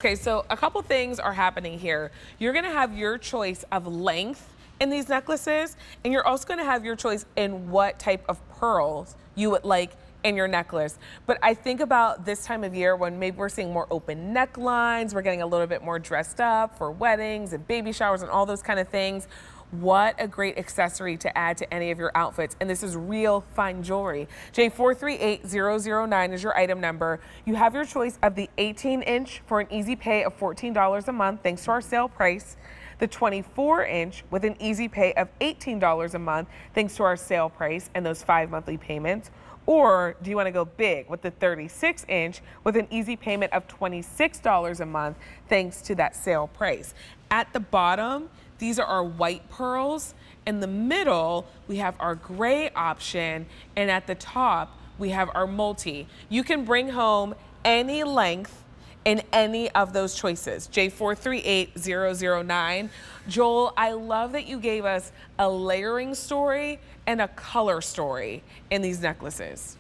Okay, so a couple things are happening here. You're gonna have your choice of length in these necklaces, and you're also gonna have your choice in what type of pearls you would like in your necklace. But I think about this time of year when maybe we're seeing more open necklines, we're getting a little bit more dressed up for weddings and baby showers and all those kind of things. What a great accessory to add to any of your outfits. And this is real fine jewelry. J438009 is your item number. You have your choice of the 18-inch for an easy pay of $14 a month, thanks to our sale price. The 24-inch with an easy pay of $18 a month, thanks to our sale price and those 5 monthly payments. Or do you want to go big with the 36-inch with an easy payment of $26 a month, thanks to that sale price? At the bottom, these are our white pearls. In the middle, we have our gray option. And at the top, we have our multi. You can bring home any length in any of those choices. J438009. Joel, I love that you gave us a layering story and a color story in these necklaces.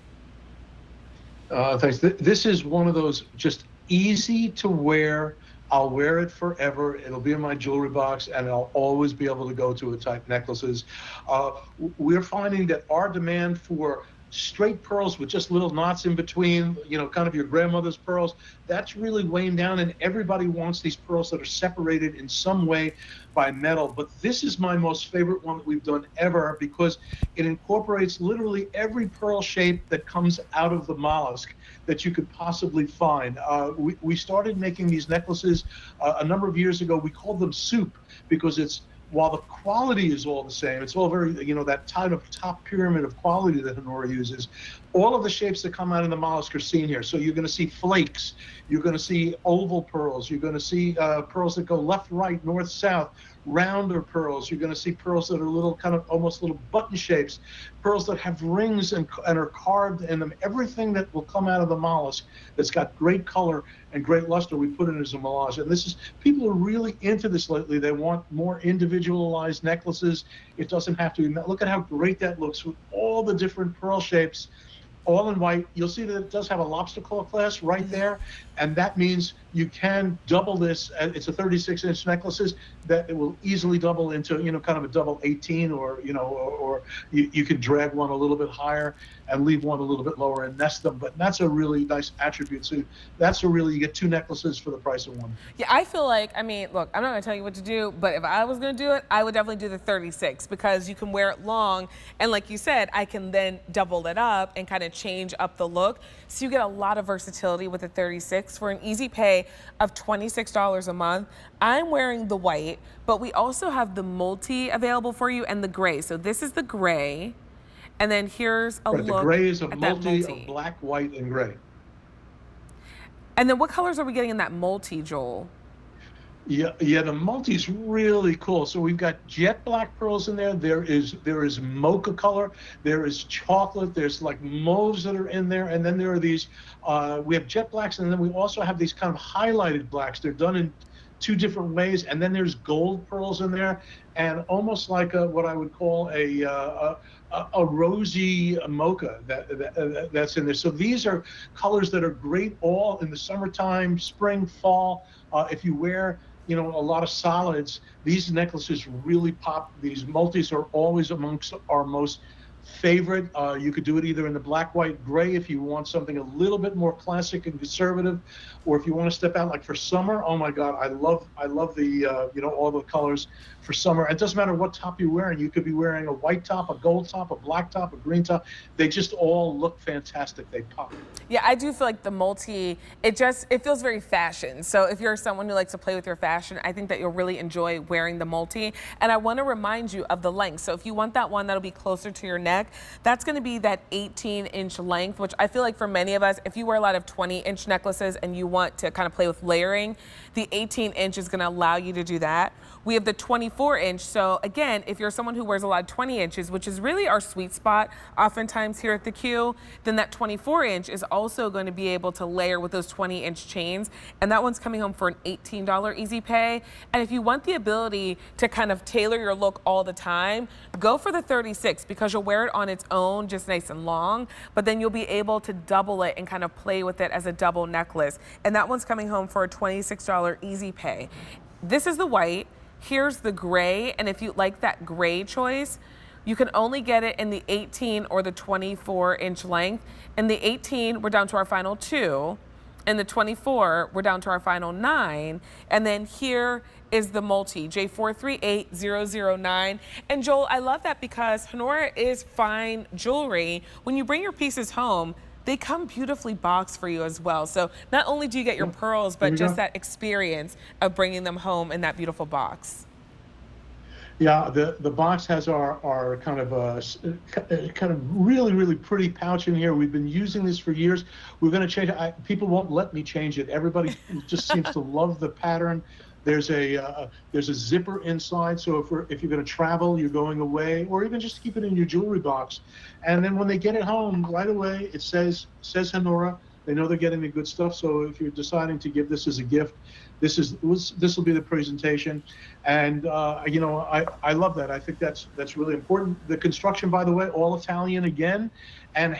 Thanks. This is one of those just easy to wear. I'll wear it forever. It'll be in my jewelry box, and I'll always be able to go to it type necklaces. We're finding that our demand for straight pearls with just little knots in between, kind of your grandmother's pearls, that's really weighing down, and everybody wants these pearls that are separated in some way by metal. But this is my most favorite one that we've done ever because it incorporates literally every pearl shape that comes out of the mollusk that you could possibly find. We started making these necklaces a number of years ago. We called them soup because while the quality is all the same, it's all very, that kind of top pyramid of quality that Honora uses. All of the shapes that come out of the mollusk are seen here. So you're going to see flakes, you're going to see oval pearls, you're going to see pearls that go left, right, north, south, rounder pearls. You're going to see pearls that are little, kind of almost little button shapes, pearls that have rings and are carved in them. Everything that will come out of the mollusk that's got great color and great luster, we put in as a melange. And people are really into this lately. They want more individualized necklaces. It doesn't have to be, look at how great that looks with all the different pearl shapes, all in white. You'll see that it does have a lobster claw clasp right there, and that means you can double this. It's a 36-inch necklaces that it will easily double into, kind of a double 18, or you can drag one a little bit higher and leave one a little bit lower and nest them. But that's a really nice attribute. So you get two necklaces for the price of one. Yeah, I feel like, look, I'm not gonna tell you what to do, but if I was gonna do it, I would definitely do the 36 because you can wear it long. And like you said, I can then double it up and kind of change up the look. So you get a lot of versatility with the 36 for an easy pay of $26 a month. I'm wearing the white, but we also have the multi available for you and the gray. So this is the gray. And then here's a look. The gray is a multi of black, white, and gray. And then what colors are we getting in that multi, Joel? Yeah, the multi's really cool. So we've got jet black pearls in there. There is mocha color. There is chocolate. There's like mauves that are in there. And then there are these, we have jet blacks, and then we also have these kind of highlighted blacks. They're done in two different ways. And then there's gold pearls in there, and almost like what I would call a rosy mocha that's in there. So these are colors that are great all in the summertime, spring, fall. If you wear, a lot of solids, these necklaces really pop. These multis are always amongst our most favorite. You could do it either in the black, white, gray if you want something a little bit more classic and conservative, or if you want to step out like for summer. Oh my God, I love the all the colors for summer. It doesn't matter what top you're wearing. You could be wearing a white top, a gold top, a black top, a green top. They just all look fantastic. They pop. Yeah, I do feel like the multi, it feels very fashion. So if you're someone who likes to play with your fashion, I think that you'll really enjoy wearing the multi. And I want to remind you of the length. So if you want that one that'll be closer to your neck, that's going to be that 18-inch length, which I feel like for many of us, if you wear a lot of 20-inch necklaces and you want to kind of play with layering, the 18-inch is going to allow you to do that. We have the 24-inch. So again, if you're someone who wears a lot of 20 inches, which is really our sweet spot oftentimes here at the Q, then that 24-inch is also going to be able to layer with those 20-inch chains. And that one's coming home for an $18 easy pay. And if you want the ability to kind of tailor your look all the time, go for the 36 because you'll wear wear it on its own, just nice and long, but then you'll be able to double it and kind of play with it as a double necklace. And that one's coming home for a $26 easy pay. This is the white. Here's the gray, and if you like that gray choice, you can only get it in the 18 or the 24-inch length. In the 18, we're down to our final 2. In the 24, we're down to our final 9. And then here is the multi, J438009. And Joel, I love that because Honora is fine jewelry. When you bring your pieces home, they come beautifully boxed for you as well. So not only do you get your pearls, but just that experience of bringing them home in that beautiful box. Yeah, the box has our kind of really pretty pouch in here. We've been using this for years. We're going to change it. People won't let me change it. Everybody just seems to love the pattern. There's a zipper inside, so if you're going to travel, you're going away, or even just keep it in your jewelry box. And then when they get it home, right away it says Honora. They know they're getting the good stuff. So if you're deciding to give this as a gift, this will be the presentation. And you know, I love that. I think that's really important. The construction, by the way, all Italian again, and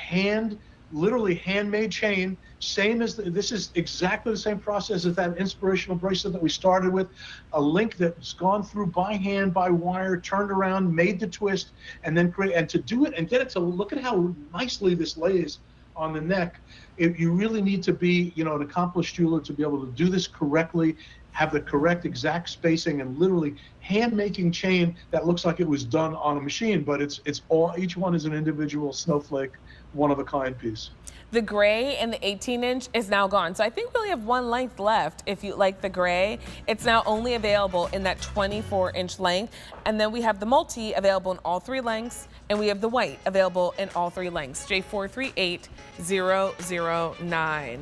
literally handmade chain. Same as this is exactly the same process as that inspirational bracelet that we started with. A link that's gone through by hand, by wire, turned around, made the twist, and then create. And to do it and get it to look at how nicely this lays on the neck. You really need to be, you know, an accomplished jeweler to be able to do this correctly, have the correct exact spacing, and literally hand making chain that looks like it was done on a machine, but it's all, each one is an individual snowflake, one of a kind piece. The gray and the 18-inch is now gone. So I think we only have one length left if you like the gray. It's now only available in that 24-inch length. And then we have the multi available in all 3 lengths, and we have the white available in all 3 lengths, J438009.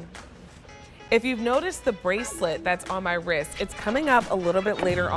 If you've noticed the bracelet that's on my wrist, it's coming up a little bit later on.